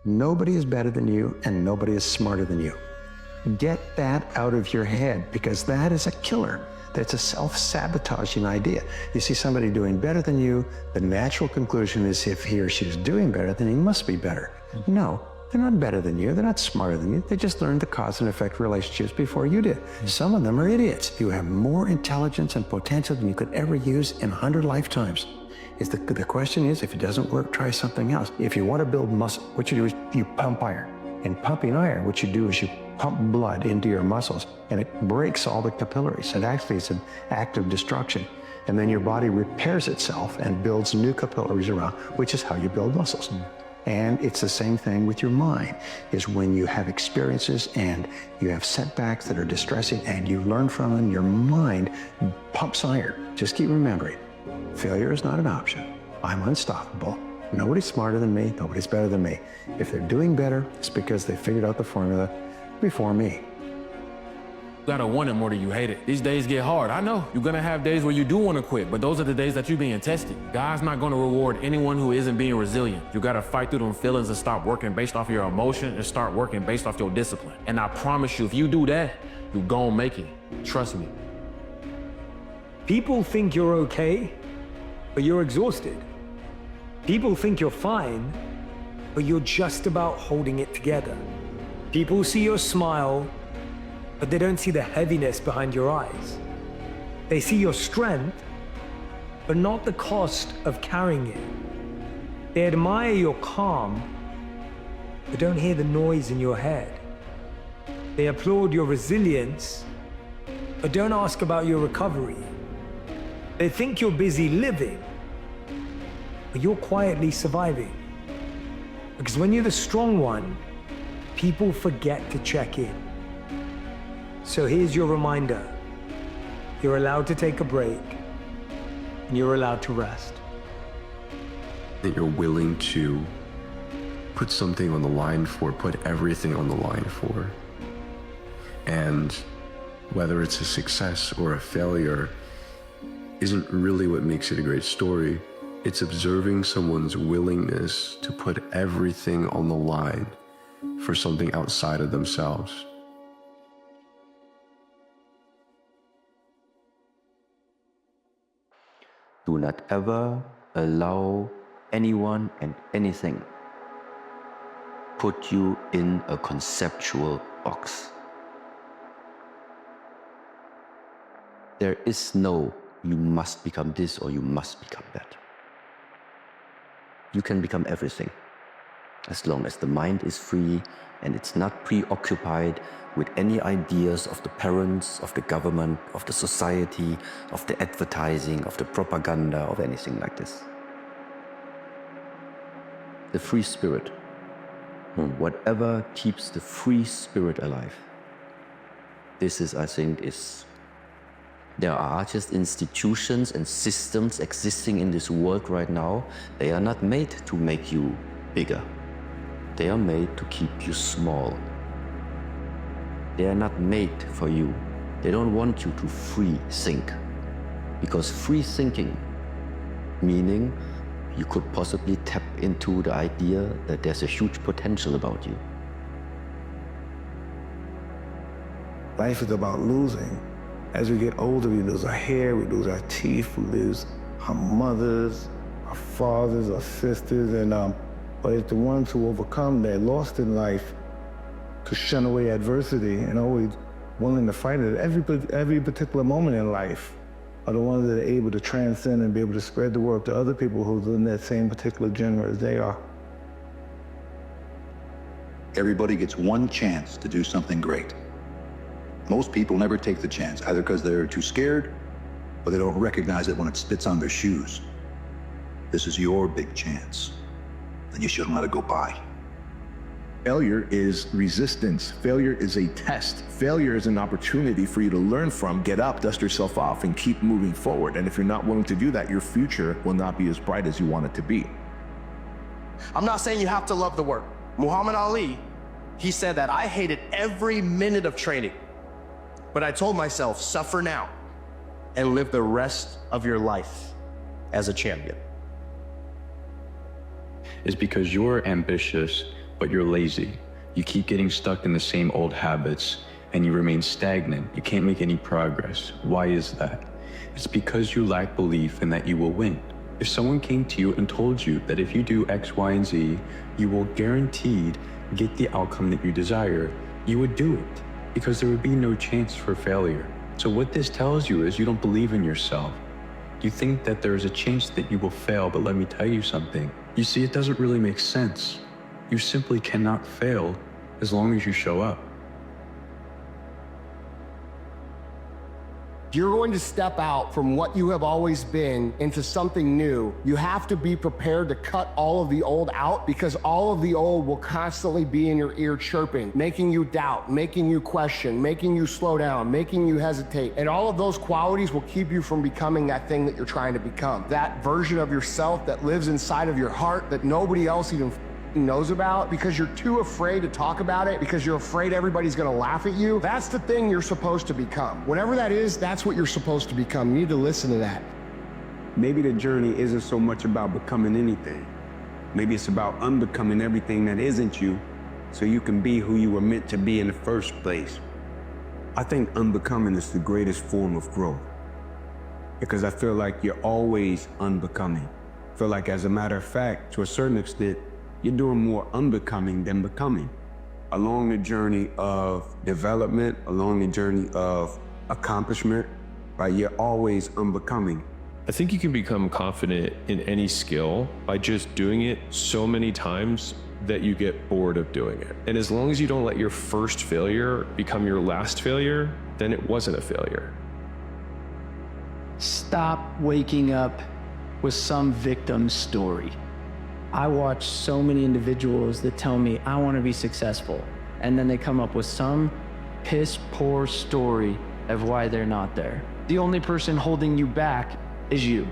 Nobody is better than you and nobody is smarter than you. Get that out of your head, because that is a killer. That's a self-sabotaging idea. You see somebody doing better than you, the natural conclusion is if he or she is doing better, then he must be better. No, they're not better than you. They're not smarter than you. They just learned the cause and effect relationships before you did. Some of them are idiots. You have more intelligence and potential than you could ever use in 100 lifetimes. The question is, if it doesn't work, try something else. If you want to build muscle, what you do is you pump iron. In pumping iron, what you do is you pump blood into your muscles and it breaks all the capillaries. And actually it's an act of destruction. And then your body repairs itself and builds new capillaries around, which is how you build muscles. And it's the same thing with your mind, is when you have experiences and you have setbacks that are distressing and you learn from them, your mind pumps iron. Just keep remembering, failure is not an option. I'm unstoppable. Nobody's smarter than me, nobody's better than me. If they're doing better, it's because they figured out the formula before me. You gotta want it more than you hate it. These days get hard, I know. You're gonna have days where you do wanna quit, but those are the days that you're being tested. God's not gonna reward anyone who isn't being resilient. You gotta fight through them feelings and stop working based off your emotion and start working based off your discipline. And I promise you, if you do that, you gon' make it. Trust me. People think you're okay, but you're exhausted. People think you're fine, but you're just about holding it together. People see your smile, but they don't see the heaviness behind your eyes. They see your strength, but not the cost of carrying it. They admire your calm, but don't hear the noise in your head. They applaud your resilience, but don't ask about your recovery. They think you're busy living, but you're quietly surviving. Because when you're the strong one, people forget to check in. So here's your reminder. You're allowed to take a break, and you're allowed to rest. That you're willing to put something on the line for, put everything on the line for. And whether it's a success or a failure isn't really what makes it a great story. It's observing someone's willingness to put everything on the line for something outside of themselves. Do not ever allow anyone and anything put you in a conceptual box. There is no you must become this or you must become that. You can become everything as long as the mind is free and it's not preoccupied with any ideas of the parents, of the government, of the society, of the advertising, of the propaganda, of anything like this. The free spirit, whatever keeps the free spirit alive. This is, I think, there are just institutions and systems existing in this world right now. They are not made to make you bigger. They are made to keep you small. They are not made for you. They don't want you to free think. Because free thinking, meaning you could possibly tap into the idea that there's a huge potential about you. Life is about losing. As we get older, we lose our hair, we lose our teeth, we lose our mothers, our fathers, our sisters, but it's the ones who overcome their lost in life to shun away adversity and always willing to fight it at every particular moment in life are the ones that are able to transcend and be able to spread the word to other people who's in that same particular genre as they are. Everybody gets one chance to do something great. Most people never take the chance, either because they're too scared or they don't recognize it when it spits on their shoes. This is your big chance, and you shouldn't let it go by. Failure is resistance. Failure is a test. Failure is an opportunity for you to learn from, get up, dust yourself off, and keep moving forward. And if you're not willing to do that, your future will not be as bright as you want it to be. I'm not saying you have to love the work. Muhammad Ali, he said that I hated every minute of training. But I told myself, suffer now and live the rest of your life as a champion. Is because you're ambitious but you're lazy. You keep getting stuck in the same old habits and you remain stagnant. You can't make any progress. Why is that? It's because you lack belief in that you will win. If someone came to you and told you that if you do X, Y, and Z, you will guaranteed get the outcome that you desire, you would do it because there would be no chance for failure. So what this tells you is you don't believe in yourself. You think that there is a chance that you will fail, but let me tell you something. You see, it doesn't really make sense. You simply cannot fail as long as you show up. If you're going to step out from what you have always been into something new, you have to be prepared to cut all of the old out, because all of the old will constantly be in your ear chirping, making you doubt, making you question, making you slow down, making you hesitate. And all of those qualities will keep you from becoming that thing that you're trying to become. That version of yourself that lives inside of your heart that nobody else even knows about because you're too afraid to talk about it, because you're afraid everybody's gonna laugh at you. That's the thing you're supposed to become. Whatever that is, that's what you're supposed to become. You need to listen to that. Maybe the journey isn't so much about becoming anything. Maybe it's about unbecoming everything that isn't you so you can be who you were meant to be in the first place. I think unbecoming is the greatest form of growth because I feel like you're always unbecoming. I feel like, as a matter of fact, to a certain extent, you're doing more unbecoming than becoming. Along the journey of development, along the journey of accomplishment, right? You're always unbecoming. I think you can become confident in any skill by just doing it so many times that you get bored of doing it. And as long as you don't let your first failure become your last failure, then it wasn't a failure. Stop waking up with some victim story. I watch so many individuals that tell me, I want to be successful. And then they come up with some piss poor story of why they're not there. The only person holding you back is you.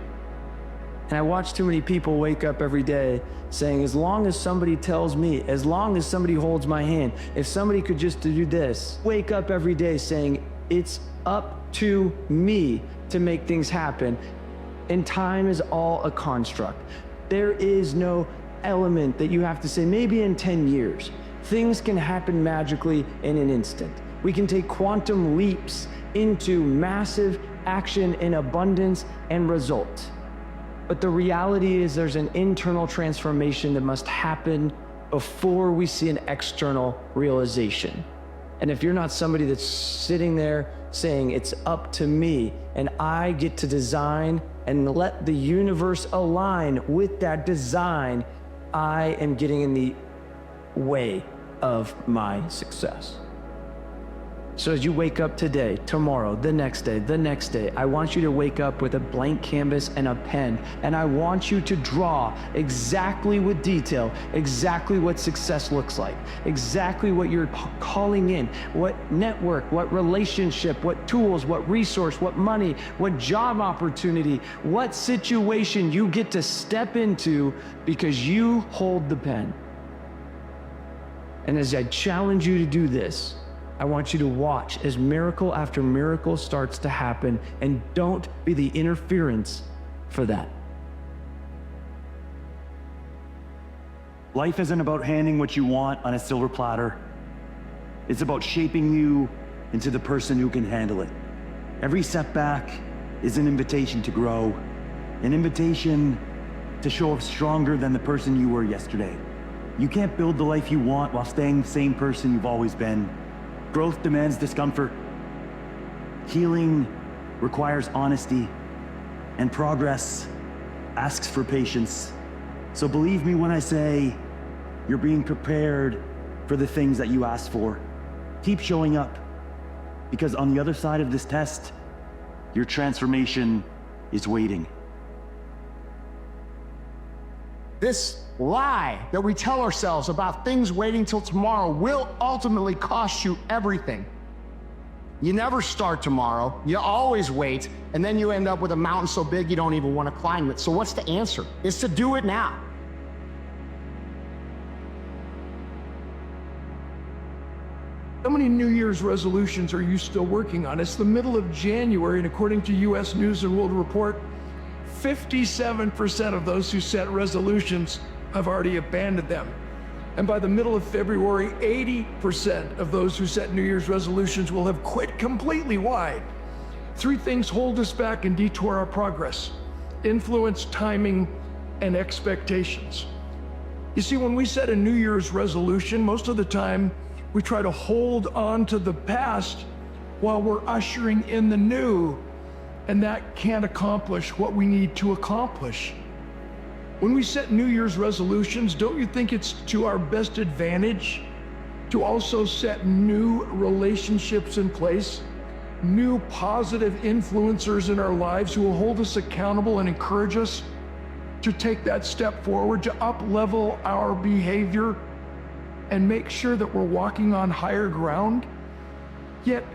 And I watch too many people wake up every day saying, as long as somebody tells me, as long as somebody holds my hand, if somebody could just do this. Wake up every day saying, it's up to me to make things happen. And time is all a construct. There is no element that you have to say, maybe in 10 years. Things can happen magically in an instant. We can take quantum leaps into massive action in abundance and result. But the reality is there's an internal transformation that must happen before we see an external realization. And if you're not somebody that's sitting there saying, it's up to me and I get to design and let the universe align with that design, I am getting in the way of my success. So as you wake up today, tomorrow, the next day, I want you to wake up with a blank canvas and a pen, and I want you to draw exactly with detail, exactly what success looks like, exactly what you're calling in, what network, what relationship, what tools, what resource, what money, what job opportunity, what situation you get to step into because you hold the pen. And as I challenge you to do this, I want you to watch as miracle after miracle starts to happen, and don't be the interference for that. Life isn't about handing what you want on a silver platter. It's about shaping you into the person who can handle it. Every setback is an invitation to grow, an invitation to show up stronger than the person you were yesterday. You can't build the life you want while staying the same person you've always been. Growth demands discomfort. Healing requires honesty, and progress asks for patience. So believe me when I say you're being prepared for the things that you asked for. Keep showing up, because on the other side of this test, your transformation is waiting. This lie that we tell ourselves about things waiting till tomorrow will ultimately cost you everything. You never start tomorrow, you always wait, and then you end up with a mountain so big you don't even want to climb it. So what's the answer? It's to do it now. How many New Year's resolutions are you still working on? It's the middle of January, and according to US News and World Report, 57% of those who set resolutions have already abandoned them. And by the middle of February, 80% of those who set New Year's resolutions will have quit completely. Why? 3 things hold us back and detour our progress: influence, timing, and expectations. You see, when we set a New Year's resolution, most of the time we try to hold on to the past while we're ushering in the new, and that can't accomplish what we need to accomplish. When we set New Year's resolutions, don't you think it's to our best advantage to also set new relationships in place, new positive influencers in our lives who will hold us accountable and encourage us to take that step forward, to up-level our behavior and make sure that we're walking on higher ground? Yet,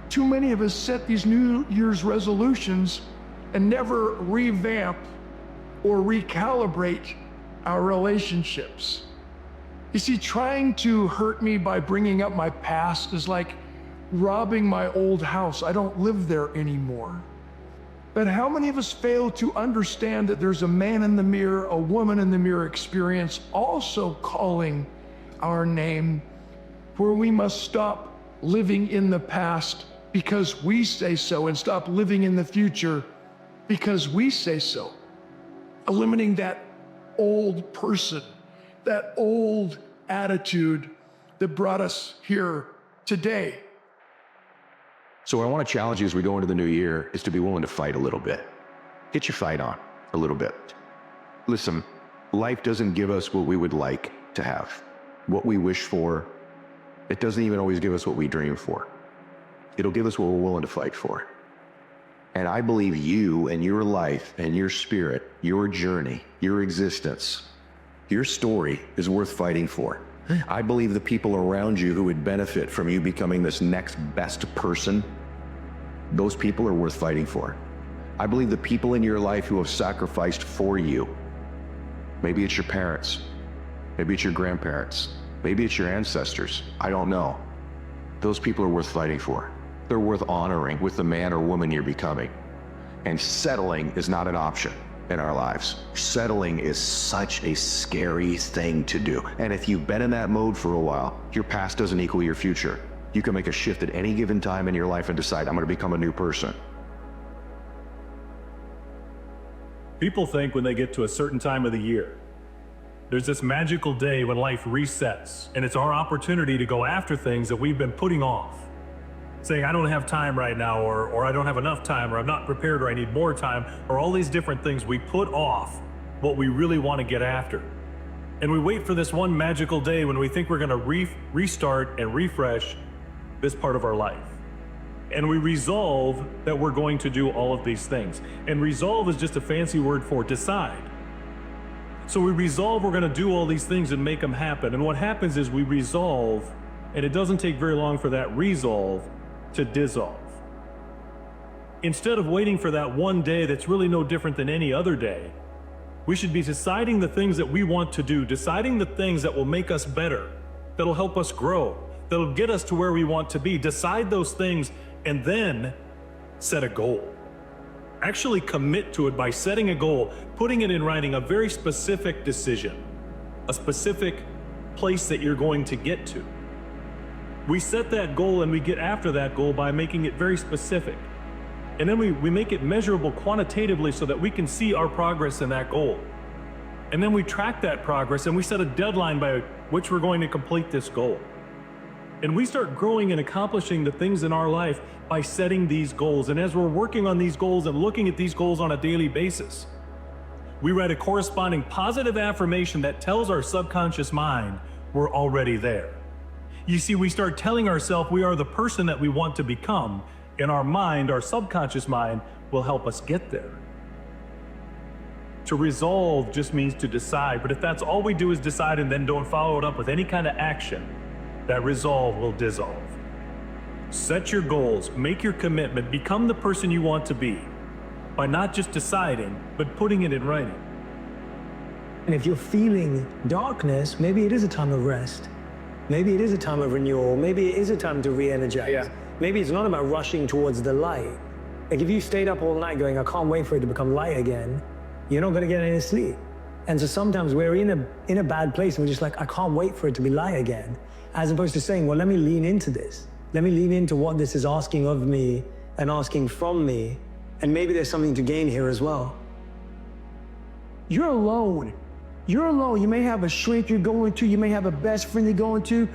too many of us set these New Year's resolutions and never revamp or recalibrate our relationships. You see, trying to hurt me by bringing up my past is like robbing my old house. I don't live there anymore. But how many of us fail to understand that there's a man in the mirror, a woman in the mirror experience also calling our name, where we must stop living in the past because we say so and stop living in the future because we say so? Eliminating that old person, that old attitude that brought us here today. So what I want to challenge you as we go into the new year is to be willing to fight a little bit. Get your fight on a little bit. Listen, life doesn't give us what we would like to have, what we wish for. It doesn't even always give us what we dream for. It'll give us what we're willing to fight for. And I believe you and your life and your spirit, your journey, your existence, your story is worth fighting for. I believe the people around you who would benefit from you becoming this next best person, those people are worth fighting for. I believe the people in your life who have sacrificed for you, maybe it's your parents, maybe it's your grandparents, maybe it's your ancestors, I don't know. Those people are worth fighting for. They're worth honoring with the man or woman you're becoming. And settling is not an option in our lives. Settling is such a scary thing to do. And if you've been in that mode for a while, your past doesn't equal your future. You can make a shift at any given time in your life and decide, I'm going to become a new person. People think when they get to a certain time of the year, there's this magical day when life resets, and it's our opportunity to go after things that we've been putting off. Saying, I don't have time right now, or I don't have enough time, or I'm not prepared, or I need more time, or all these different things we put off what we really want to get after. And we wait for this one magical day when we think we're going to restart and refresh this part of our life. And we resolve that we're going to do all of these things. And resolve is just a fancy word for decide. So we resolve we're going to do all these things and make them happen. And what happens is we resolve, and it doesn't take very long for that resolve to dissolve. Instead of waiting for that one day that's really no different than any other day, we should be deciding the things that we want to do, deciding the things that will make us better, that'll help us grow, that'll get us to where we want to be. Decide those things and then set a goal. Actually commit to it by setting a goal, putting it in writing, a very specific decision, a specific place that you're going to get to. We set that goal and we get after that goal by making it very specific. And then we make it measurable quantitatively so that we can see our progress in that goal. And then we track that progress and we set a deadline by which we're going to complete this goal. And we start growing and accomplishing the things in our life by setting these goals. And as we're working on these goals and looking at these goals on a daily basis, we write a corresponding positive affirmation that tells our subconscious mind we're already there. You see, we start telling ourselves we are the person that we want to become. In our mind, our subconscious mind will help us get there. To resolve just means to decide, but if that's all we do is decide and then don't follow it up with any kind of action, that resolve will dissolve. Set your goals, make your commitment, become the person you want to be by not just deciding, but putting it in writing. And if you're feeling darkness, maybe it is a time of rest. Maybe it is a time of renewal. Maybe it is a time to re-energize. Yeah. Maybe it's not about rushing towards the light. Like if you stayed up all night going, I can't wait for it to become light again, you're not going to get any sleep. And so sometimes we're in a bad place and we're just like, I can't wait for it to be light again. As opposed to saying, well, let me lean into this. Let me lean into what this is asking of me and asking from me. And maybe there's something to gain here as well. You're alone. You're alone. You may have a shrink you're going to, you may have a best friend you're going to,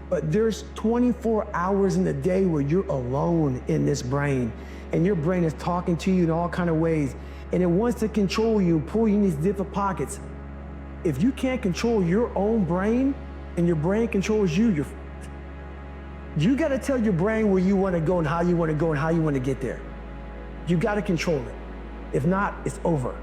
but there's 24 hours in the day where you're alone in this brain. And your brain is talking to you in all kinds of ways. And it wants to control you, pull you in these different pockets. If you can't control your own brain and your brain controls you, you got to tell your brain where you want to go and how you want to go and how you want to get there. You got to control it. If not, it's over.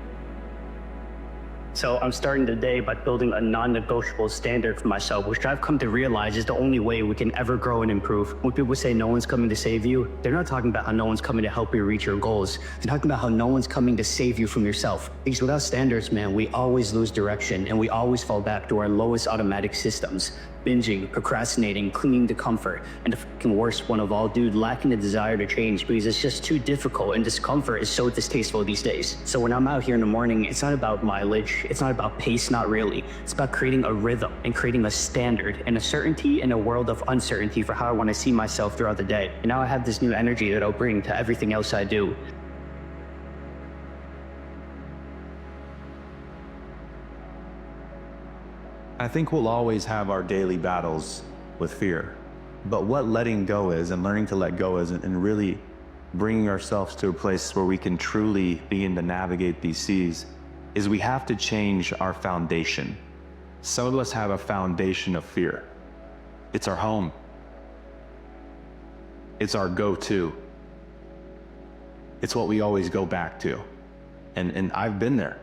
So I'm starting today by building a non-negotiable standard for myself, which I've come to realize is the only way we can ever grow and improve. When people say no one's coming to save you, they're not talking about how no one's coming to help you reach your goals. They're talking about how no one's coming to save you from yourself. Because without standards, man, we always lose direction and we always fall back to our lowest automatic systems. Binging, procrastinating, clinging to comfort, and the fucking worst one of all, dude, lacking the desire to change because it's just too difficult and discomfort is so distasteful these days. So when I'm out here in the morning, it's not about mileage, it's not about pace, not really. It's about creating a rhythm and creating a standard and a certainty in a world of uncertainty for how I want to see myself throughout the day. And now I have this new energy that I'll bring to everything else I do. I think we'll always have our daily battles with fear, but what letting go is and learning to let go is and really bringing ourselves to a place where we can truly begin to navigate these seas is we have to change our foundation. Some of us have a foundation of fear. It's our home. It's our go-to. It's what we always go back to. And I've been there.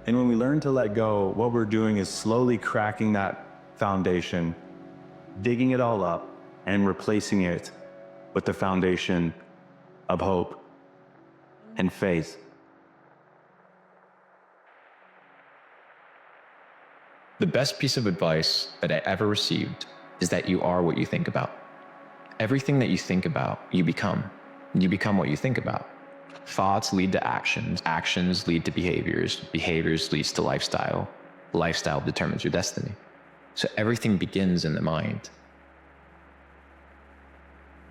And when we learn to let go, what we're doing is slowly cracking that foundation, digging it all up, and replacing it with the foundation of hope and faith. The best piece of advice that I ever received is that you are what you think about. Everything that you think about, you become. You become what you think about. Thoughts lead to actions. Actions lead to behaviors. Behaviors leads to lifestyle. Lifestyle determines your destiny. So everything begins in the mind.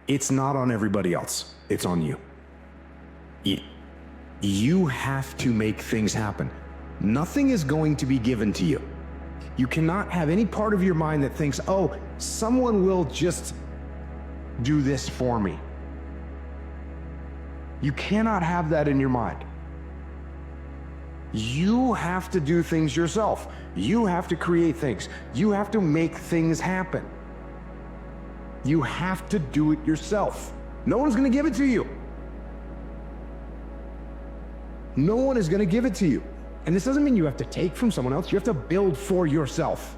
It's not on everybody else. It's on you. You have to make things happen. Nothing is going to be given to you. You cannot have any part of your mind that thinks, oh, someone will just do this for me. You cannot have that in your mind. You have to do things yourself. You have to create things. You have to make things happen. You have to do it yourself. No one's going to give it to you. No one is going to give it to you. And this doesn't mean you have to take from someone else. You have to build for yourself.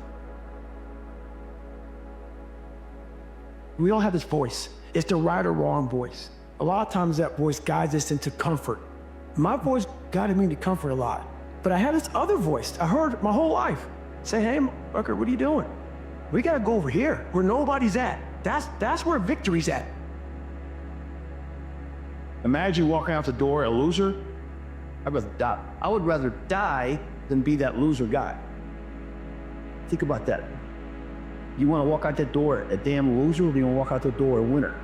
We all have this voice. It's the right or wrong voice. A lot of times that voice guides us into comfort. My voice guided me to comfort a lot. But I had this other voice I heard my whole life say, hey, Rucker, what are you doing? We gotta go over here where nobody's at. That's where victory's at. Imagine walking out the door a loser. I'd rather die. I would rather die than be that loser guy. Think about that. You want to walk out that door a damn loser, or do you want to walk out the door a winner?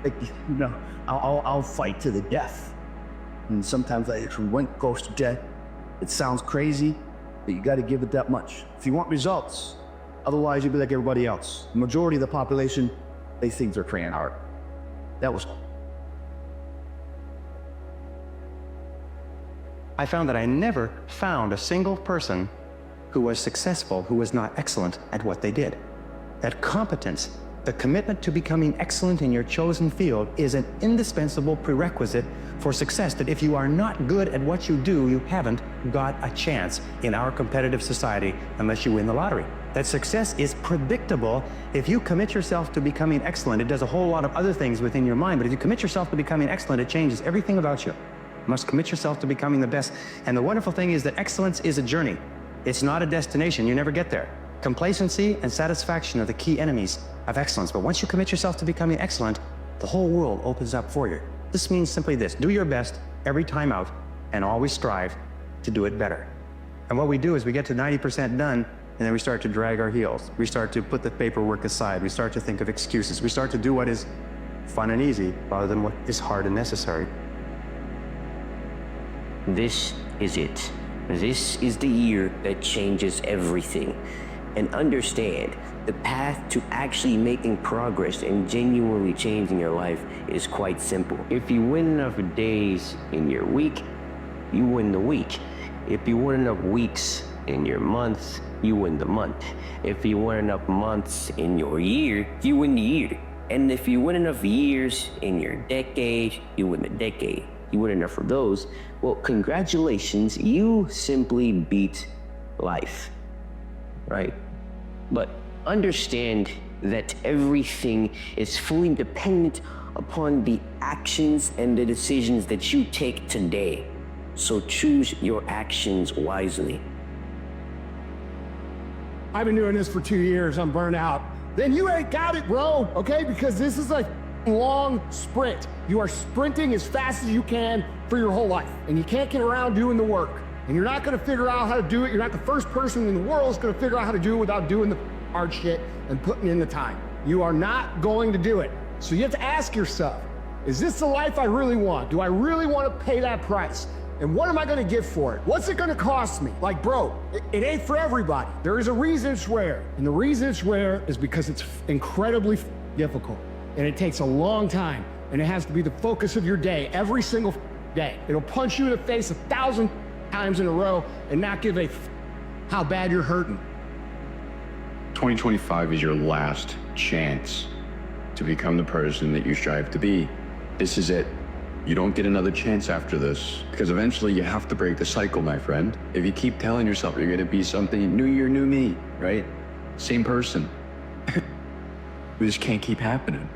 Like, you know, I'll fight to the death. And sometimes from when it goes to death, it sounds crazy, but you got to give it that much. If you want results, otherwise you'll be like everybody else. The majority of the population, they think they're trying hard. That was. I found that I never found a single person who was successful who was not excellent at what they did. That competence, the commitment to becoming excellent in your chosen field, is an indispensable prerequisite for success, that if you are not good at what you do, you haven't got a chance in our competitive society unless you win the lottery. That success is predictable. If you commit yourself to becoming excellent, it does a whole lot of other things within your mind, but if you commit yourself to becoming excellent, it changes everything about you. You must commit yourself to becoming the best. And the wonderful thing is that excellence is a journey. It's not a destination. You never get there. Complacency and satisfaction are the key enemies of excellence. But once you commit yourself to becoming excellent, the whole world opens up for you. This means simply this: do your best every time out and always strive to do it better. And what we do is we get to 90% done, and then we start to drag our heels. We start to put the paperwork aside. We start to think of excuses. We start to do what is fun and easy rather than what is hard and necessary. This is it. This is the year that changes everything. And understand, the path to actually making progress and genuinely changing your life is quite simple. If you win enough days in your week, you win the week. If you win enough weeks in your month, you win the month. If you win enough months in your year, you win the year. And if you win enough years in your decade, you win the decade. You win enough of those, well, congratulations, you simply beat life, right? But understand that everything is fully dependent upon the actions and the decisions that you take today. So choose your actions wisely. I've been doing this for 2 years, I'm burnt out. Then you ain't got it, bro, okay? Because this is a long sprint. You are sprinting as fast as you can for your whole life. And you can't get around doing the work. And you're not gonna figure out how to do it. You're not the first person in the world that's gonna figure out how to do it without doing the hard shit and putting in the time. You are not going to do it. So you have to ask yourself, is this the life I really want? Do I really want to pay that price? And what am I gonna get for it? What's it gonna cost me? Like, bro, it ain't for everybody. There is a reason it's rare. And the reason it's rare is because it's incredibly difficult. And it takes a long time. And it has to be the focus of your day, every single day. It'll punch you in the face 1,000 times in a row and not give a how bad you're hurting. 2025 is your last chance to become the person that you strive to be. This is it. You don't get another chance after this, because eventually you have to break the cycle, my friend. If you keep telling yourself you're gonna be something, new year, new me, right? Same person. This can't keep happening.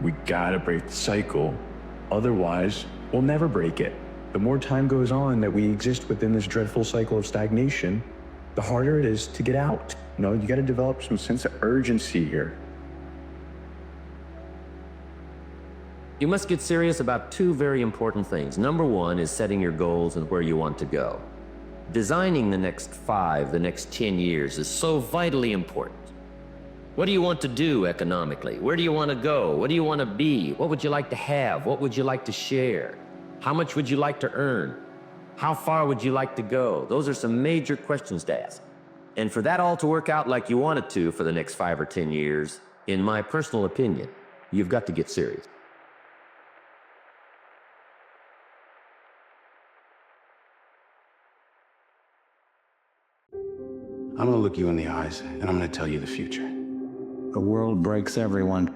We gotta break the cycle. Otherwise, we'll never break it. The more time goes on that we exist within this dreadful cycle of stagnation, the harder it is to get out. You know, you gotta develop some sense of urgency here. You must get serious about two very important things. Number one is setting your goals and where you want to go. Designing the next 5, the next 10 years is so vitally important. What do you want to do economically? Where do you want to go? What do you want to be? What would you like to have? What would you like to share? How much would you like to earn? How far would you like to go? Those are some major questions to ask. And for that all to work out like you want it to for the next 5 or 10 years, in my personal opinion, you've got to get serious. I'm gonna look you in the eyes and I'm gonna tell you the future. The world breaks everyone.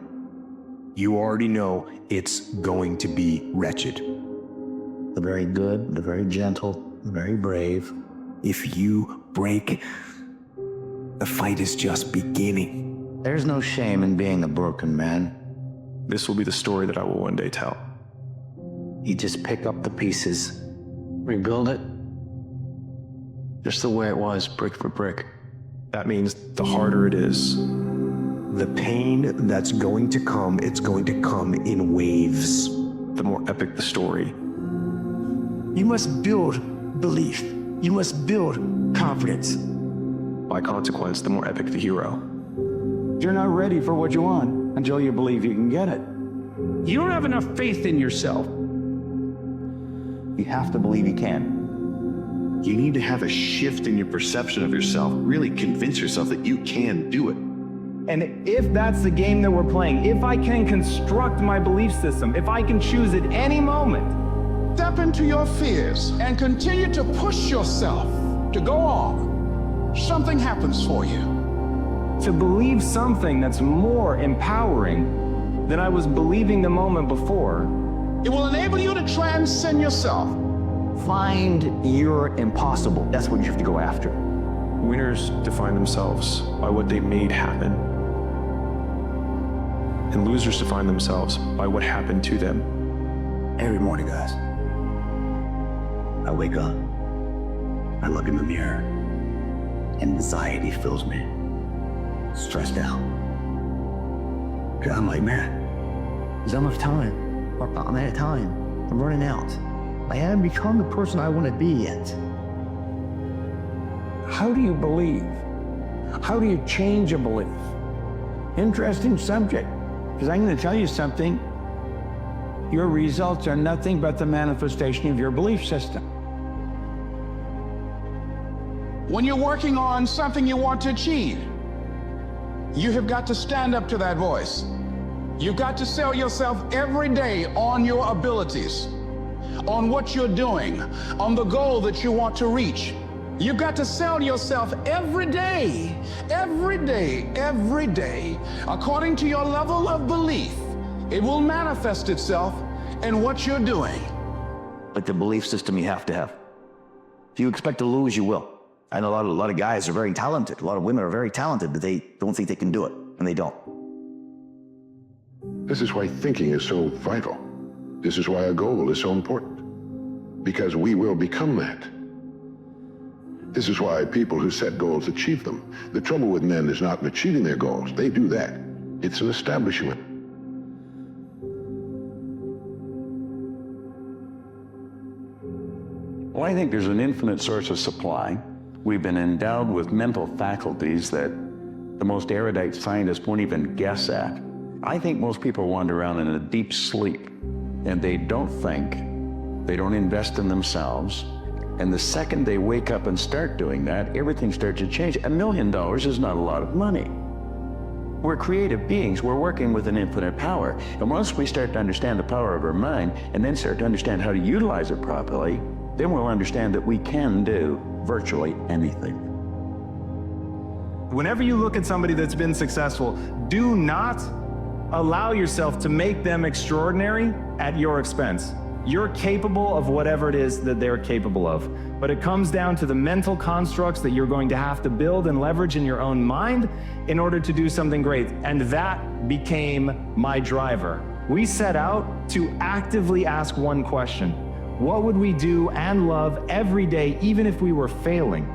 You already know it's going to be wretched. The very good, the very gentle, the very brave. If you break, the fight is just beginning. There's no shame in being a broken man. This will be the story that I will one day tell. You just pick up the pieces, rebuild it, just the way it was, brick for brick. That means the harder it is, the pain that's going to come, it's going to come in waves. The more epic the story. You must build belief. You must build confidence. By consequence, the more epic the hero. You're not ready for what you want until you believe you can get it. You don't have enough faith in yourself. You have to believe you can. You need to have a shift in your perception of yourself. Really convince yourself that you can do it. And if that's the game that we're playing, if I can construct my belief system, if I can choose at any moment, step into your fears and continue to push yourself to go on. Something happens for you. To believe something that's more empowering than I was believing the moment before. It will enable you to transcend yourself. Find your impossible. That's what you have to go after. Winners define themselves by what they made happen. And losers define themselves by what happened to them. Every morning, guys, I wake up, I look in the mirror, anxiety fills me, stressed out. I'm like, man, there's not enough time. I'm out of time. I'm running out. I haven't become the person I want to be yet. How do you believe? How do you change a belief? Interesting subject, because I'm going to tell you something. Your results are nothing but the manifestation of your belief system. When you're working on something you want to achieve, you have got to stand up to that voice. You've got to sell yourself every day on your abilities, on what you're doing, on the goal that you want to reach. You've got to sell yourself every day, according to your level of belief. It will manifest itself in what you're doing. Like the belief system you have to have. If you expect to lose, you will. I know a lot of guys are very talented. A lot of women are very talented, but they don't think they can do it, and they don't. This is why thinking is so vital. This is why a goal is so important. Because we will become that. This is why people who set goals achieve them. The trouble with men is not in achieving their goals. They do that. It's in establishing them. Well, I think there's an infinite source of supply. We've been endowed with mental faculties that the most erudite scientists won't even guess at. I think most people wander around in a deep sleep, and they don't think, they don't invest in themselves, and the second they wake up and start doing that, everything starts to change. $1 million is not a lot of money. We're creative beings. We're working with an infinite power. And once we start to understand the power of our mind, and then start to understand how to utilize it properly, then we'll understand that we can do virtually anything. Whenever you look at somebody that's been successful, do not allow yourself to make them extraordinary at your expense. You're capable of whatever it is that they're capable of. But it comes down to the mental constructs that you're going to have to build and leverage in your own mind in order to do something great. And that became my driver. We set out to actively ask one question. What would we do and love every day, even if we were failing?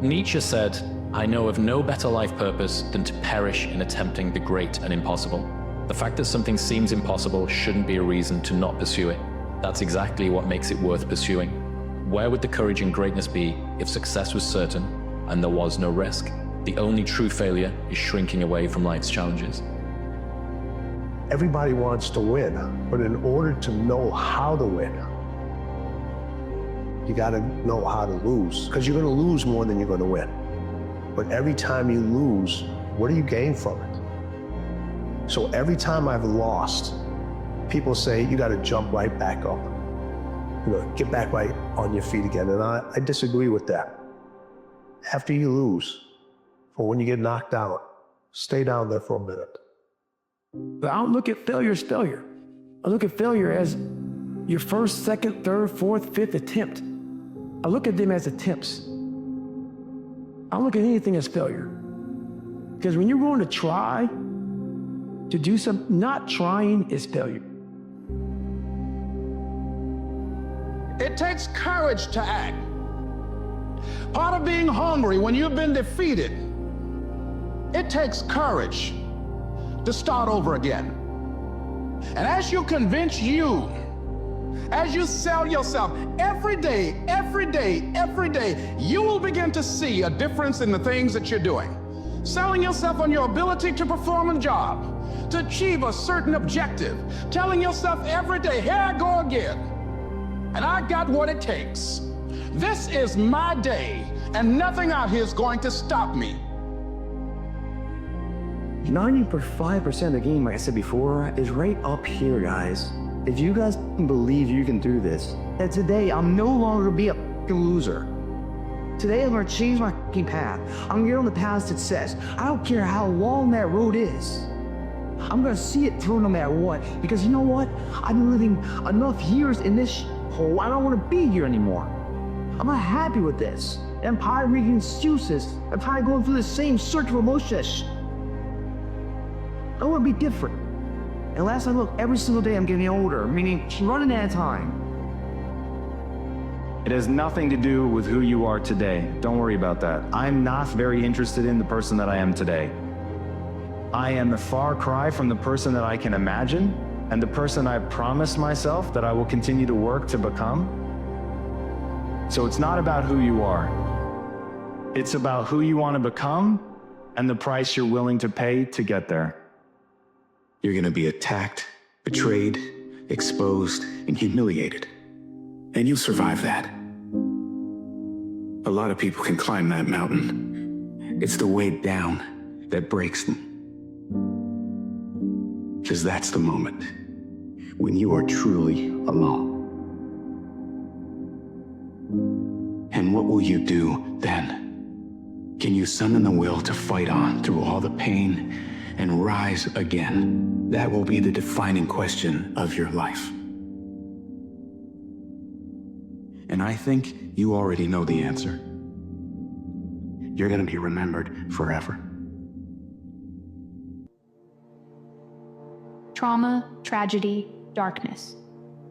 Nietzsche said, "I know of no better life purpose than to perish in attempting the great and impossible." The fact that something seems impossible shouldn't be a reason to not pursue it. That's exactly what makes it worth pursuing. Where would the courage and greatness be if success was certain and there was no risk? The only true failure is shrinking away from life's challenges. Everybody wants to win, but in order to know how to win, you gotta know how to lose, because you're gonna lose more than you're gonna win. But every time you lose, what do you gain from it? So every time I've lost, people say, you gotta jump right back up. You know, get back right on your feet again. And I disagree with that. After you lose, or when you get knocked out, stay down there for a minute. But I don't look at failure as failure. I look at failure as your first, second, third, fourth, fifth attempt. I look at them as attempts. I don't look at anything as failure. Because when you're going to try to do something, not trying is failure. It takes courage to act. Part of being hungry when you've been defeated, it takes courage to start over again. And as you convince you, as you sell yourself every day, you will begin to see a difference in the things that you're doing. Selling yourself on your ability to perform a job, to achieve a certain objective, telling yourself every day, here I go again, and I got what it takes. This is my day, and nothing out here is going to stop me. 95% of the game, like I said before, is right up here, guys. If you guys believe you can do this, and today I'm no longer be a loser. Today I'm gonna change my path. I'm gonna get on the path of success. I don't care how long that road is. I'm gonna see it through no matter what. Because you know what? I've been living enough years in this hole. I don't wanna be here anymore. I'm not happy with this. I'm tired of making excuses. I'm tired of going through the same circular emotions. I want to be different. And last I looked, every single day I'm getting older, meaning running out of time. It has nothing to do with who you are today. Don't worry about that. I'm not very interested in the person that I am today. I am a far cry from the person that I can imagine and the person I promised myself that I will continue to work to become. So it's not about who you are. It's about who you want to become and the price you're willing to pay to get there. You're going to be attacked, betrayed, exposed, and humiliated. And you'll survive that. A lot of people can climb that mountain. It's the way down that breaks them. Because that's the moment when you are truly alone. And what will you do then? Can you summon the will to fight on through all the pain and rise again? That will be the defining question of your life. And I think you already know the answer. You're going to be remembered forever. Trauma, tragedy, darkness.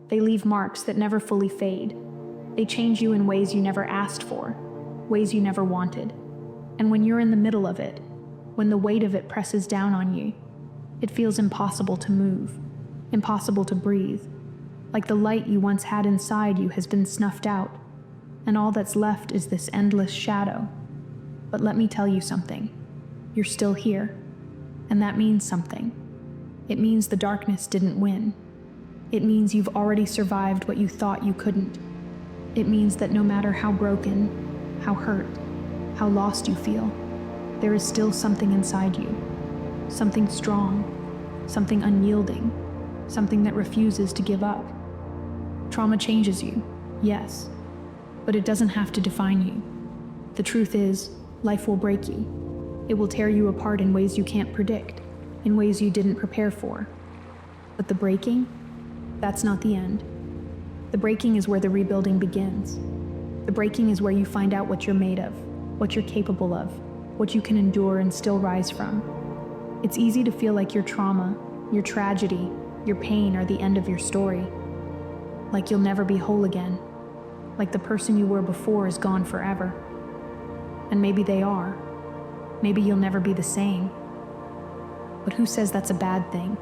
They leave marks that never fully fade. They change you in ways you never asked for, ways you never wanted. And when you're in the middle of it, when the weight of it presses down on you, it feels impossible to move, impossible to breathe, like the light you once had inside you has been snuffed out, and all that's left is this endless shadow. But let me tell you something. You're still here, and that means something. It means the darkness didn't win. It means you've already survived what you thought you couldn't. It means that no matter how broken, how hurt, how lost you feel, there is still something inside you. Something strong, something unyielding, something that refuses to give up. Trauma changes you, yes, but it doesn't have to define you. The truth is, life will break you. It will tear you apart in ways you can't predict, in ways you didn't prepare for. But the breaking, that's not the end. The breaking is where the rebuilding begins. The breaking is where you find out what you're made of, what you're capable of, what you can endure and still rise from. It's easy to feel like your trauma, your tragedy, your pain are the end of your story. Like you'll never be whole again. Like the person you were before is gone forever. And maybe they are. Maybe you'll never be the same. But who says that's a bad thing?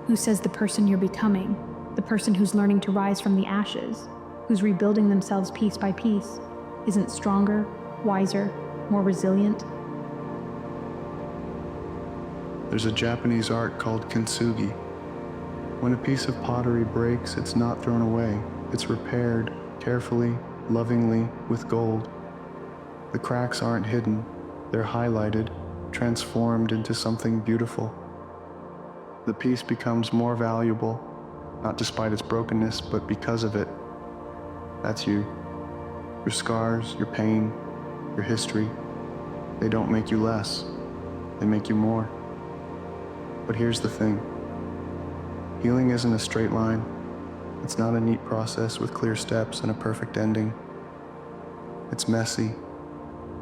Who says the person you're becoming, the person who's learning to rise from the ashes, who's rebuilding themselves piece by piece, isn't stronger, wiser, more resilient? There's a Japanese art called kintsugi. When a piece of pottery breaks, it's not thrown away. It's repaired, carefully, lovingly, with gold. The cracks aren't hidden. They're highlighted, transformed into something beautiful. The piece becomes more valuable, not despite its brokenness, but because of it. That's you. Your scars, your pain, your history, they don't make you less. They make you more. But here's the thing. Healing isn't a straight line. It's not a neat process with clear steps and a perfect ending. It's messy.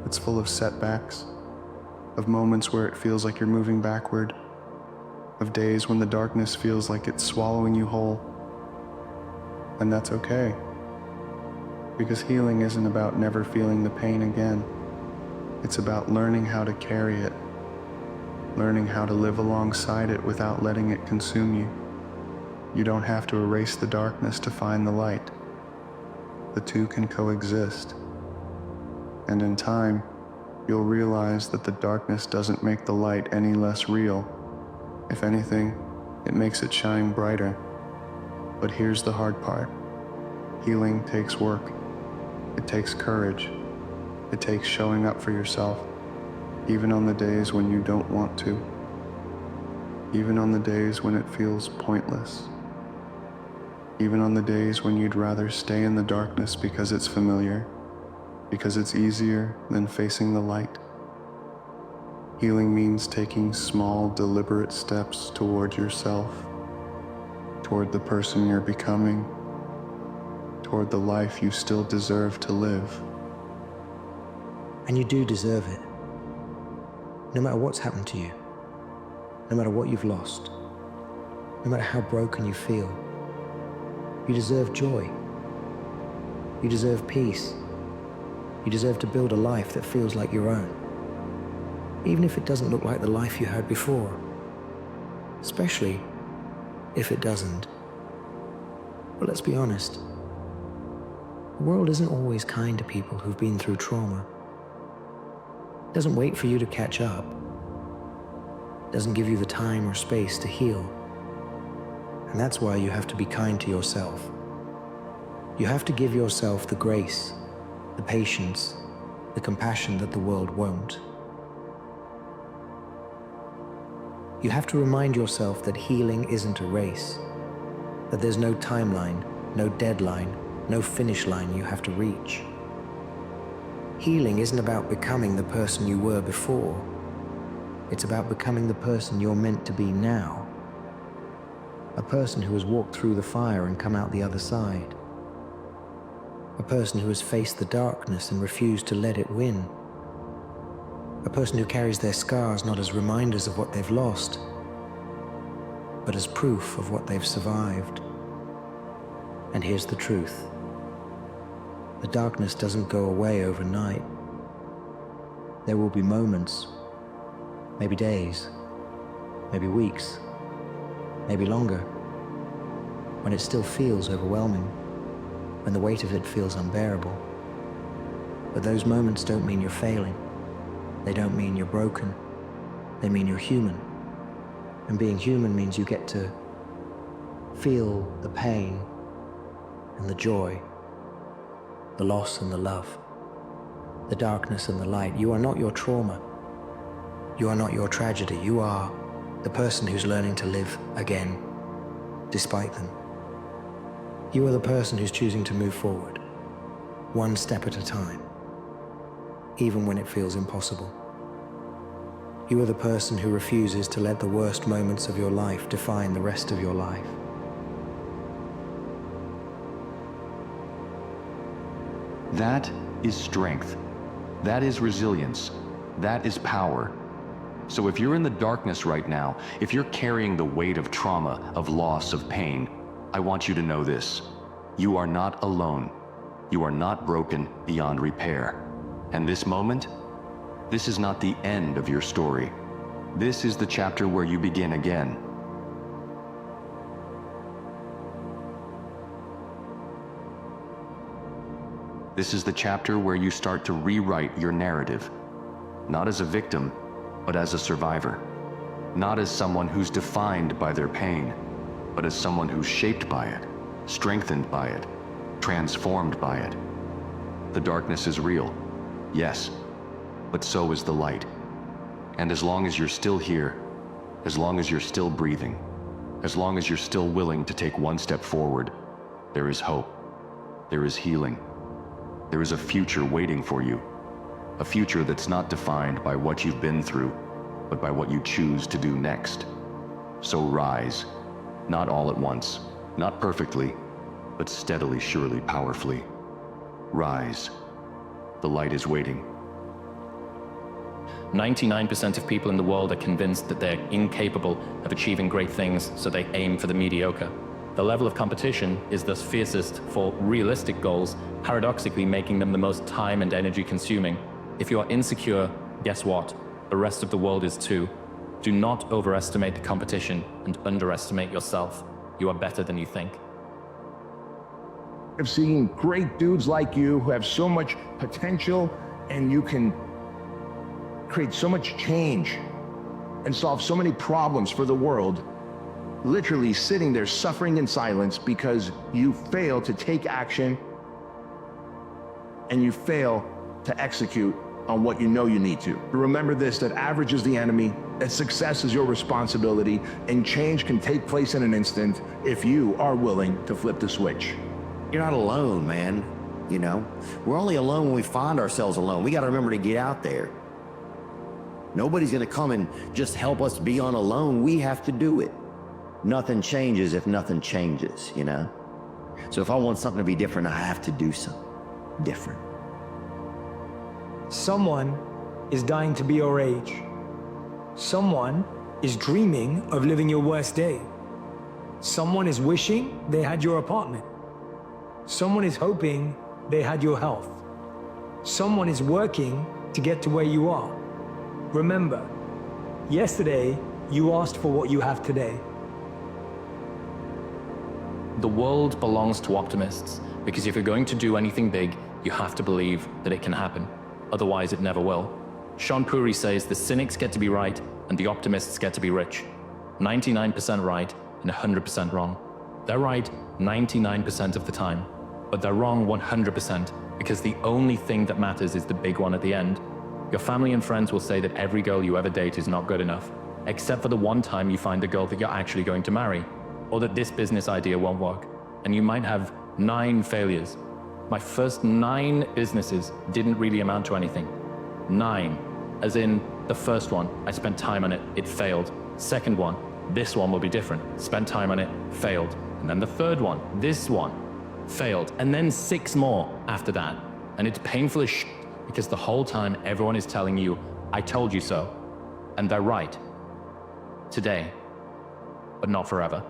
It's full of setbacks, of moments where it feels like you're moving backward, of days when the darkness feels like it's swallowing you whole. And that's okay. Because healing isn't about never feeling the pain again. It's about learning how to carry it, learning how to live alongside it without letting it consume you. You don't have to erase the darkness to find the light. The two can coexist. And in time, you'll realize that the darkness doesn't make the light any less real. If anything, it makes it shine brighter. But here's the hard part. Healing takes work. It takes courage. It takes showing up for yourself, even on the days when you don't want to. Even on the days when it feels pointless. Even on the days when you'd rather stay in the darkness because it's familiar, because it's easier than facing the light. Healing means taking small, deliberate steps toward yourself, toward the person you're becoming, toward the life you still deserve to live. And you do deserve it. No matter what's happened to you, no matter what you've lost, no matter how broken you feel, you deserve joy. You deserve peace. You deserve to build a life that feels like your own. Even if it doesn't look like the life you had before. Especially if it doesn't. But let's be honest. The world isn't always kind to people who've been through trauma. It doesn't wait for you to catch up. It doesn't give you the time or space to heal. And that's why you have to be kind to yourself. You have to give yourself the grace, the patience, the compassion that the world won't. You have to remind yourself that healing isn't a race, that there's no timeline, no deadline, no finish line you have to reach. Healing isn't about becoming the person you were before. It's about becoming the person you're meant to be now. A person who has walked through the fire and come out the other side. A person who has faced the darkness and refused to let it win. A person who carries their scars not as reminders of what they've lost, but as proof of what they've survived. And here's the truth. The darkness doesn't go away overnight. There will be moments, maybe days, maybe weeks, maybe longer, when it still feels overwhelming, when the weight of it feels unbearable. But those moments don't mean you're failing. They don't mean you're broken. They mean you're human. And being human means you get to feel the pain and the joy, the loss and the love, the darkness and the light. You are not your trauma. You are not your tragedy. You are the person who's learning to live again, despite them. You are the person who's choosing to move forward, one step at a time, even when it feels impossible. You are the person who refuses to let the worst moments of your life define the rest of your life. That is strength. That is resilience. That is power. So if you're in the darkness right now, if you're carrying the weight of trauma, of loss, of pain, I want you to know this. You are not alone. You are not broken beyond repair. And this moment, this is not the end of your story. This is the chapter where you begin again. This is the chapter where you start to rewrite your narrative, not as a victim, but as a survivor. Not as someone who's defined by their pain, but as someone who's shaped by it, strengthened by it, transformed by it. The darkness is real, yes, but so is the light. And as long as you're still here, as long as you're still breathing, as long as you're still willing to take one step forward, there is hope, there is healing, there is a future waiting for you, a future that's not defined by what you've been through, but by what you choose to do next. So rise, not all at once, not perfectly, but steadily, surely, powerfully. Rise. The light is waiting. 99% of people in the world are convinced that they're incapable of achieving great things, so they aim for the mediocre. The level of competition is thus fiercest for realistic goals, paradoxically making them the most time and energy consuming. If you are insecure, guess what? The rest of the world is too. Do not overestimate the competition and underestimate yourself. You are better than you think. I've seen great dudes like you who have so much potential, and you can create so much change and solve so many problems for the world, literally sitting there suffering in silence because you fail to take action and you fail to execute on what you know you need to. Remember this, that average is the enemy, that success is your responsibility, and change can take place in an instant if you are willing to flip the switch. You're not alone, man. You know, we're only alone when we find ourselves alone. We got to remember to get out there. Nobody's going to come and just help us be on alone. We have to do it. Nothing changes if nothing changes, you know? So if I want something to be different, I have to do something different. Someone is dying to be your age. Someone is dreaming of living your worst day. Someone is wishing they had your apartment. Someone is hoping they had your health. Someone is working to get to where you are. Remember, yesterday you asked for what you have today. The world belongs to optimists, Because if you're going to do anything big, you have to believe that it can happen. Otherwise, it never will. Sean Puri says the cynics get to be right and the optimists get to be rich. 99% right and 100% wrong. They're right 99% of the time, but they're wrong 100% because the only thing that matters is the big one at the end. Your family and friends will say that every girl you ever date is not good enough, except for the one time you find the girl that you're actually going to marry, or that this business idea won't work, and you might have 9 failures. My first 9 businesses didn't really amount to anything. 9, as in the first one, I spent time on it, it failed. Second one, this one will be different. Spent time on it, failed. And then the third one, this one, failed. And then 6 more after that. And it's painful as shit because the whole time everyone is telling you, I told you so. And they're right. Today, but not forever.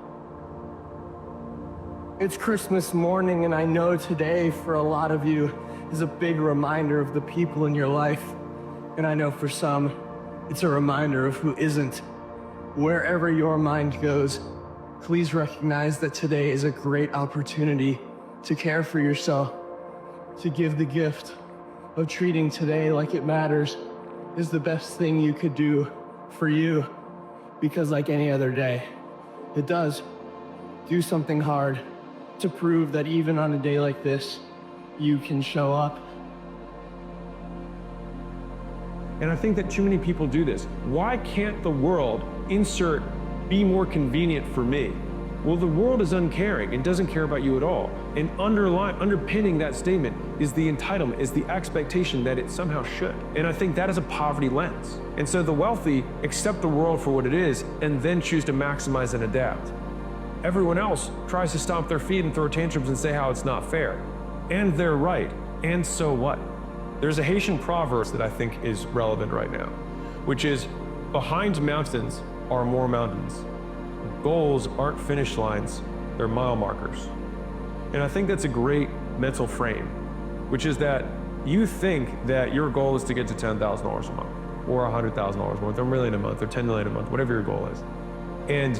It's Christmas morning, and I know today for a lot of you is a big reminder of the people in your life. And I know for some, it's a reminder of who isn't. Wherever your mind goes, please recognize that today is a great opportunity to care for yourself, to give the gift of treating today like it matters is the best thing you could do for you. Because like any other day, it does. Do something hard to prove that even on a day like this, you can show up. And I think that too many people do this. Why can't the world insert be more convenient for me? Well, the world is uncaring and doesn't care about you at all. And underpinning that statement is the entitlement, is the expectation that it somehow should. And I think that is a poverty lens. And so the wealthy accept the world for what it is and then choose to maximize and adapt. Everyone else tries to stomp their feet and throw tantrums and say how it's not fair. And they're right. And so what? There's a Haitian proverb that I think is relevant right now, which is, behind mountains are more mountains. Goals aren't finish lines, they're mile markers. And I think that's a great mental frame, which is that you think that your goal is to get to $10,000 a month, or $100,000 a month, or $1 million a month, or $10 million a month, whatever your goal is. And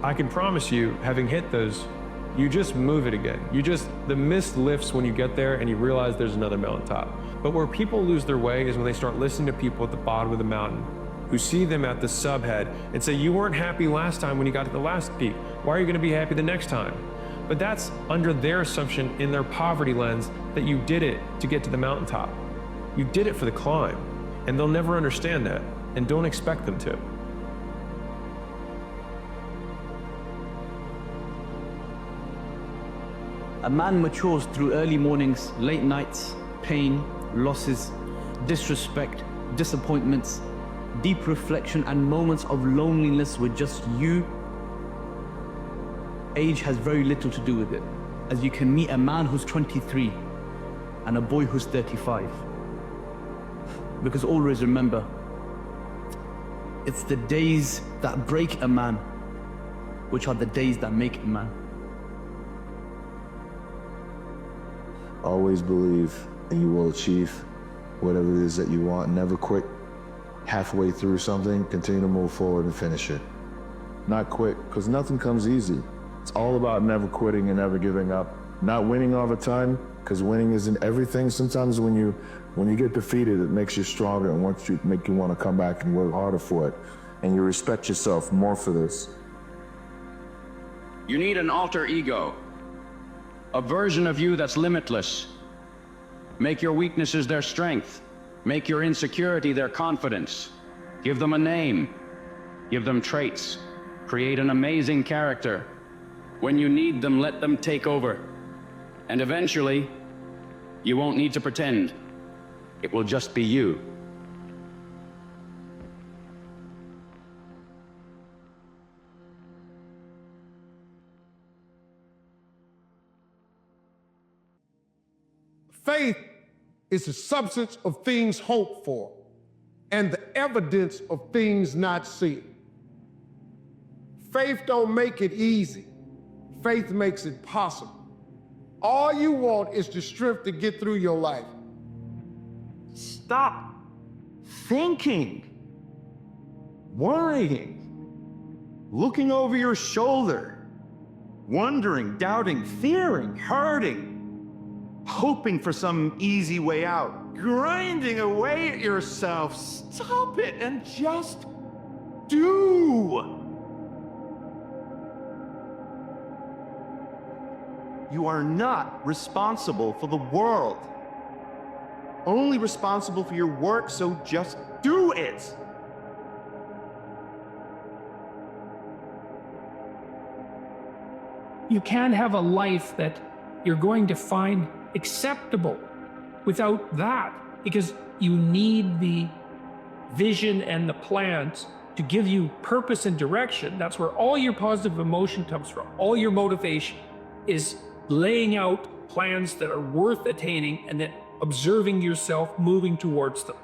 I can promise you, having hit those, you just move it again. The mist lifts when you get there and you realize there's another mountain top. But where people lose their way is when they start listening to people at the bottom of the mountain who see them at the subhead and say, you weren't happy last time when you got to the last peak. Why are you gonna be happy the next time? But that's under their assumption in their poverty lens that you did it to get to the mountaintop. You did it for the climb, and they'll never understand that, and don't expect them to. A man matures through early mornings, late nights, pain, losses, disrespect, disappointments, deep reflection, and moments of loneliness with just you. Age has very little to do with it, as you can meet a man who's 23 and a boy who's 35. Because always remember, it's the days that break a man, which are the days that make a man. Always believe and you will achieve whatever it is that you want. Never quit halfway through something. Continue to move forward and finish it. Not quit, because nothing comes easy. It's all about never quitting and never giving up. Not winning all the time, because winning isn't everything. Sometimes when you get defeated, it makes you stronger and wants you make you want to come back and work harder for it. And you respect yourself more for this. You need an alter ego. A version of you that's limitless. Make your weaknesses their strength. Make your insecurity their confidence. Give them a name. Give them traits. Create an amazing character. When you need them, let them take over. And eventually, you won't need to pretend. It will just be you. Faith is the substance of things hoped for and the evidence of things not seen. Faith don't make it easy. Faith makes it possible. All you want is the strength to get through your life. Stop thinking, worrying, looking over your shoulder, wondering, doubting, fearing, hurting. hoping for some easy way out, grinding away at yourself. Stop it and just do. You are not responsible for the world. Only responsible for your work, so just do it. You can't have a life that you're going to find acceptable without that, because you need the vision and the plans to give you purpose and direction. That's where all your positive emotion comes from. All your motivation is laying out plans that are worth attaining and then observing yourself moving towards them.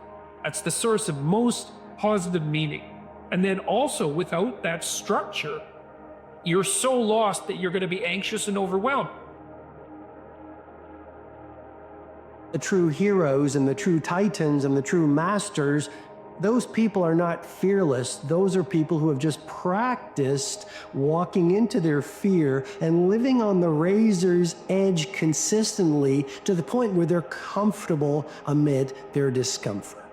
That's the source of most positive meaning. And then also, without that structure, you're so lost that you're going to be anxious and overwhelmed. The true heroes and the true titans and the true masters, those people are not fearless. Those are people who have just practiced walking into their fear and living on the razor's edge consistently to the point where they're comfortable amid their discomfort.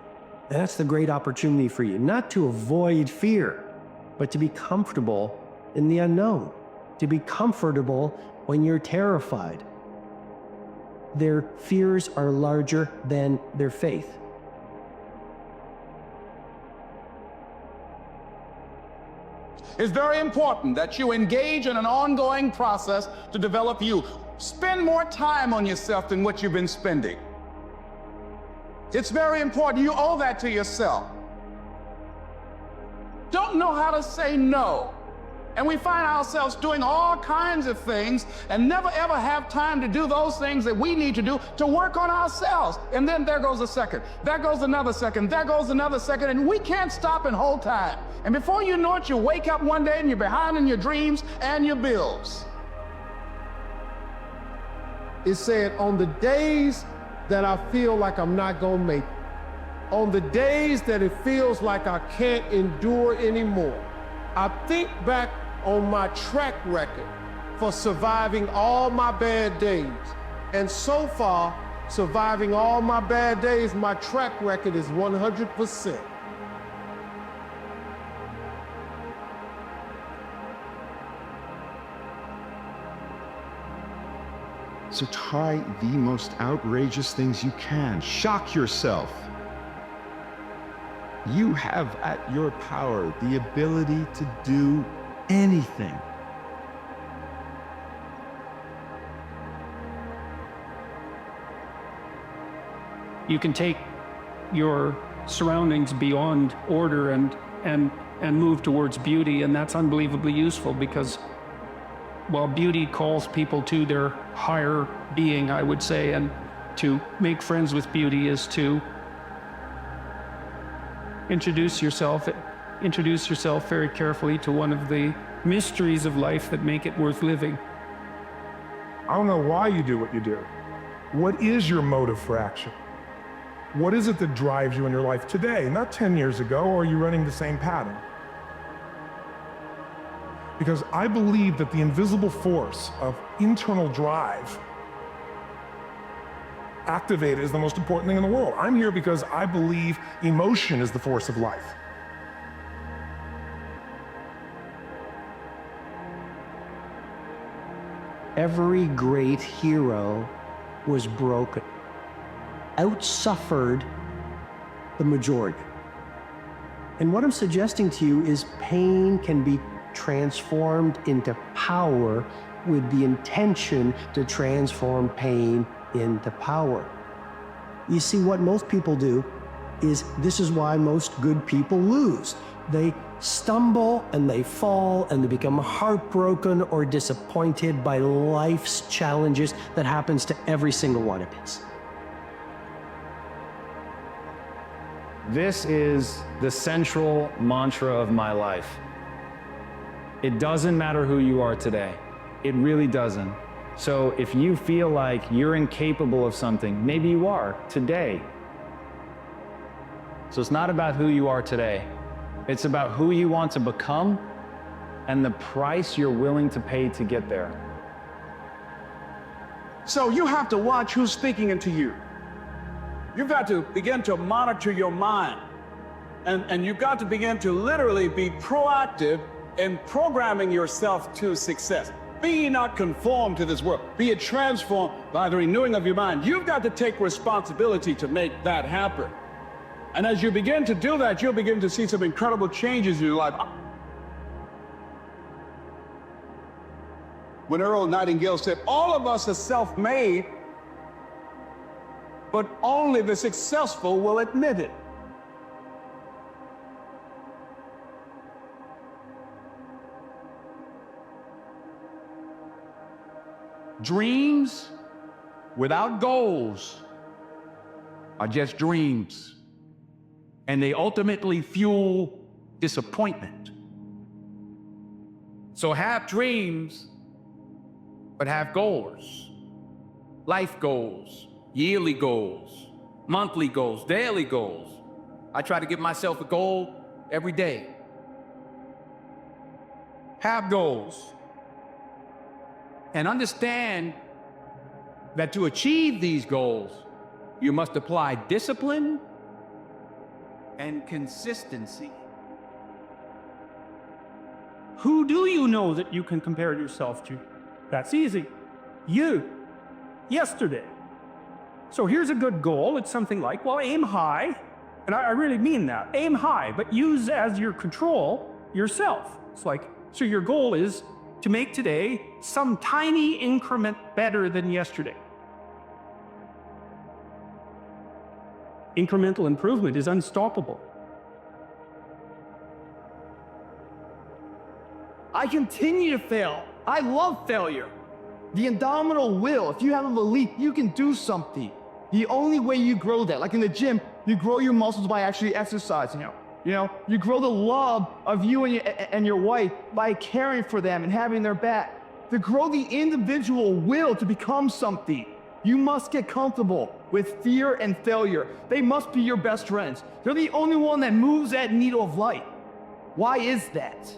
And that's the great opportunity for you, not to avoid fear, but to be comfortable in the unknown, to be comfortable when you're terrified. Their fears are larger than their faith. It's very important that you engage in an ongoing process to develop you. Spend more time on yourself than what you've been spending. It's very important. You owe that to yourself. Don't know how to say no. And we find ourselves doing all kinds of things and never ever have time to do those things that we need to do to work on ourselves. And then there goes a second, there goes another second, there goes another second, and we can't stop and hold time. And before you know it, you wake up one day and you're behind in your dreams and your bills. It said, on the days that I feel like I'm not gonna make it, on the days that it feels like I can't endure anymore, I think back on my track record for surviving all my bad days. And so far, surviving all my bad days, my track record is 100%. So try the most outrageous things you can. Shock yourself. You have at your power the ability to do anything. You can take your surroundings beyond order and move towards beauty, and that's unbelievably useful because while beauty calls people to their higher being, I would say, and to make friends with beauty is to introduce yourself very carefully to one of the mysteries of life that make it worth living. I don't know why you do what you do. What is your motive for action? What is it that drives you in your life today, not 10 years ago, or are you running the same pattern? Because I believe that the invisible force of internal drive activated is the most important thing in the world. I'm here because I believe emotion is the force of life. Every great hero was broken, outsuffered the majority. And what I'm suggesting to you is pain can be transformed into power with the intention to transform pain into power. You see, what most people do is, this is why most good people lose. They stumble and they fall and they become heartbroken or disappointed by life's challenges that happens to every single one of us. This is the central mantra of my life. It doesn't matter who you are today. It really doesn't. So if you feel like you're incapable of something, maybe you are today. So it's not about who you are today. It's about who you want to become and the price you're willing to pay to get there. So you have to watch who's speaking into you. You've got to begin to monitor your mind. And you've got to begin to literally be proactive in programming yourself to success. Be ye not conformed to this world. Be it transformed by the renewing of your mind. You've got to take responsibility to make that happen. And as you begin to do that, you'll begin to see some incredible changes in your life. When Earl Nightingale said, all of us are self-made, but only the successful will admit it. Dreams without goals are just dreams, and they ultimately fuel disappointment. So have dreams, but have goals. Life goals, yearly goals, monthly goals, daily goals. I try to give myself a goal every day. Have goals. And understand that to achieve these goals, you must apply discipline and consistency. Who do you know that you can compare yourself to? That's easy. You. Yesterday. So here's a good goal. It's something like, well, aim high. And I really mean that. Aim high, but use as your control yourself. It's like, so your goal is to make today some tiny increment better than yesterday. Incremental improvement is unstoppable. I continue to fail. I love failure. The indomitable will, if you have a belief, you can do something. The only way you grow that, like in the gym, you grow your muscles by actually exercising. You grow the love of you and your wife by caring for them and having their back. To grow the individual will to become something, you must get comfortable with fear and failure. They must be your best friends. They're the only one that moves that needle of light. Why is that?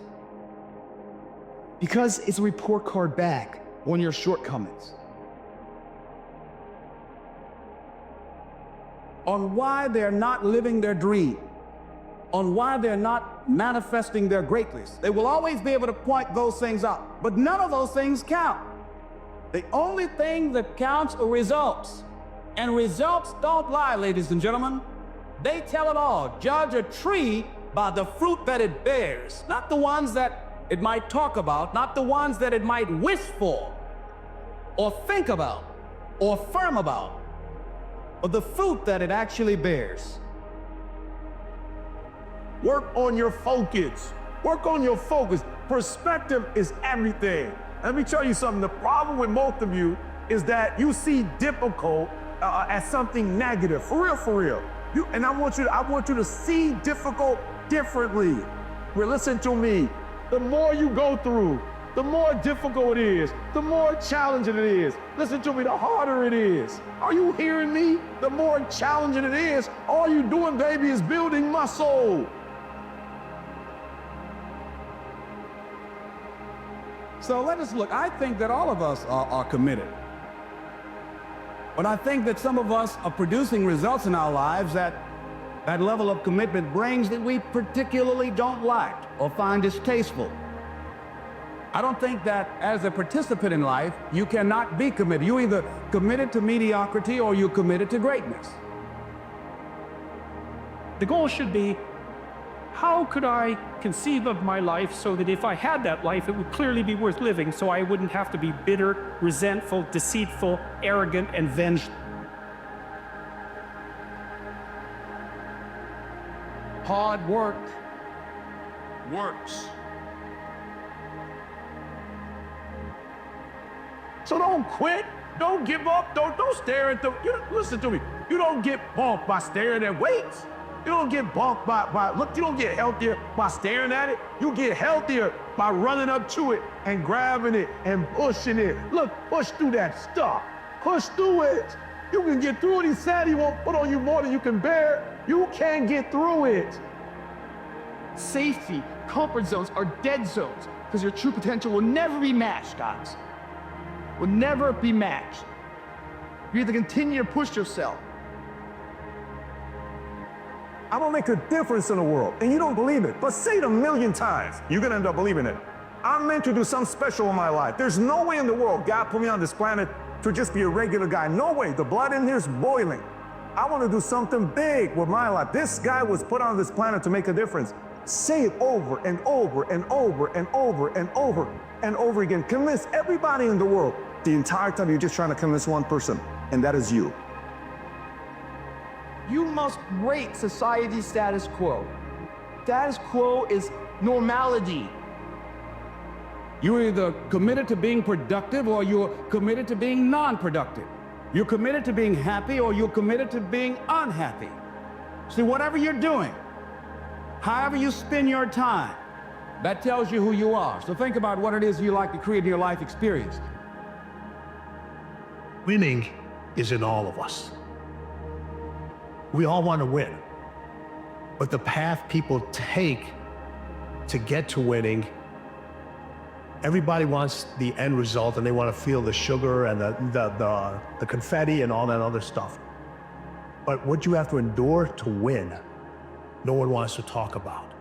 Because it's a report card back on your shortcomings. On why they're not living their dream. On why they're not manifesting their greatness. They will always be able to point those things out, but none of those things count. The only thing that counts are results. And results don't lie, ladies and gentlemen. They tell it all. Judge a tree by the fruit that it bears, not the ones that it might talk about, not the ones that it might wish for, or think about, or affirm about, but the fruit that it actually bears. Work on your focus. Work on your focus. Perspective is everything. Let me tell you something. The problem with most of you is that you see difficult as something negative. For real. And I want you to see difficult differently. Well, listen to me. The more you go through, the more difficult it is, the more challenging it is. Listen to me, the harder it is. Are you hearing me? The more challenging it is, all you're doing, baby, is building muscle. So let us look. I think that all of us are committed. But I think that some of us are producing results in our lives that level of commitment brings that we particularly don't like or find distasteful. I don't think that as a participant in life, you cannot be committed. You're either committed to mediocrity or you're committed to greatness. The goal should be, how could I conceive of my life so that if I had that life, it would clearly be worth living, so I wouldn't have to be bitter, resentful, deceitful, arrogant, and vengeful. Hard work works. So don't quit. Don't give up. Don't stare at the. Listen to me. You don't get bulked by staring at weights. You don't get bulked look, you don't get healthier by staring at it. You get healthier by running up to it and grabbing it and pushing it. Look, push through that stuff. Push through it. You can get through it. He said he won't put on you more than you can bear. You can get through it. Safety, comfort zones are dead zones because your true potential will never be matched, guys. Will never be matched. You have to continue to push yourself. I don't make a difference in the world, and you don't believe it, but say it 1,000,000 times, you're gonna end up believing it. I'm meant to do something special in my life. There's no way in the world God put me on this planet to just be a regular guy. No way. The blood in here is boiling. I want to do something big with my life. This guy was put on this planet to make a difference. Say it over and over and over and over and over and over again. Convince everybody in the world. The entire time you're just trying to convince one person, and that is you. You must break society's status quo. Status quo is normality. You're either committed to being productive or you're committed to being non-productive. You're committed to being happy or you're committed to being unhappy. See, whatever you're doing, however you spend your time, that tells you who you are. So think about what it is you like to create in your life experience. Winning is in all of us. We all want to win. But the path people take to get to winning, everybody wants the end result and they want to feel the sugar and the confetti and all that other stuff. But what you have to endure to win, no one wants to talk about.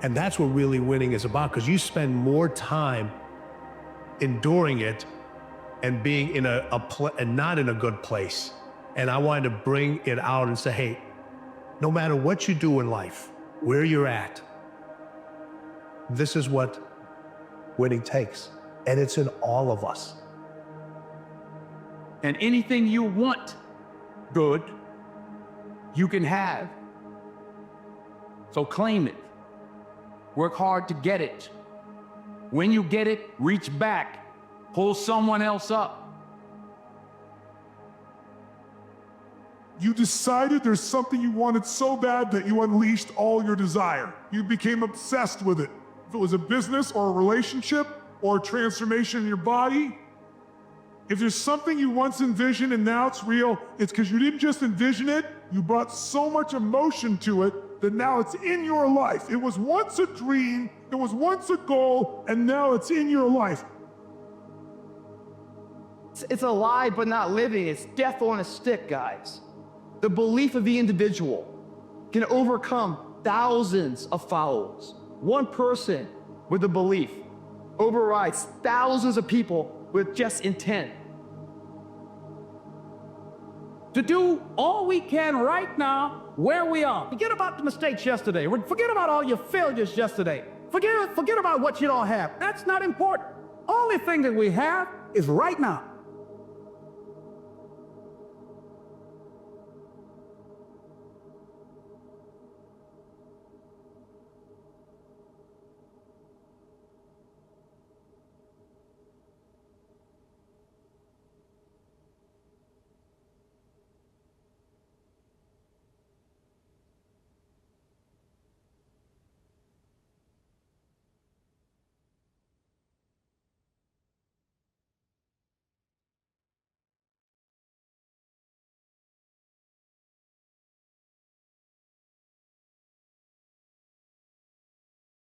And that's what really winning is about, because you spend more time enduring it and being in and not in a good place. And I wanted to bring it out and say, hey, no matter what you do in life, where you're at, this is what winning takes. And it's in all of us. And anything you want good, you can have. So claim it. Work hard to get it. When you get it, reach back. Pull someone else up. You decided there's something you wanted so bad that you unleashed all your desire. You became obsessed with it. If it was a business or a relationship or a transformation in your body, if there's something you once envisioned and now it's real, it's because you didn't just envision it, you brought so much emotion to it that now it's in your life. It was once a dream, it was once a goal, and now it's in your life. It's alive but not living. It's death on a stick, guys. The belief of the individual can overcome thousands of followers. One person with a belief overrides thousands of people with just intent. To do all we can right now, where we are. Forget about the mistakes yesterday. Forget about all your failures yesterday. Forget about what you don't have. That's not important. Only thing that we have is right now.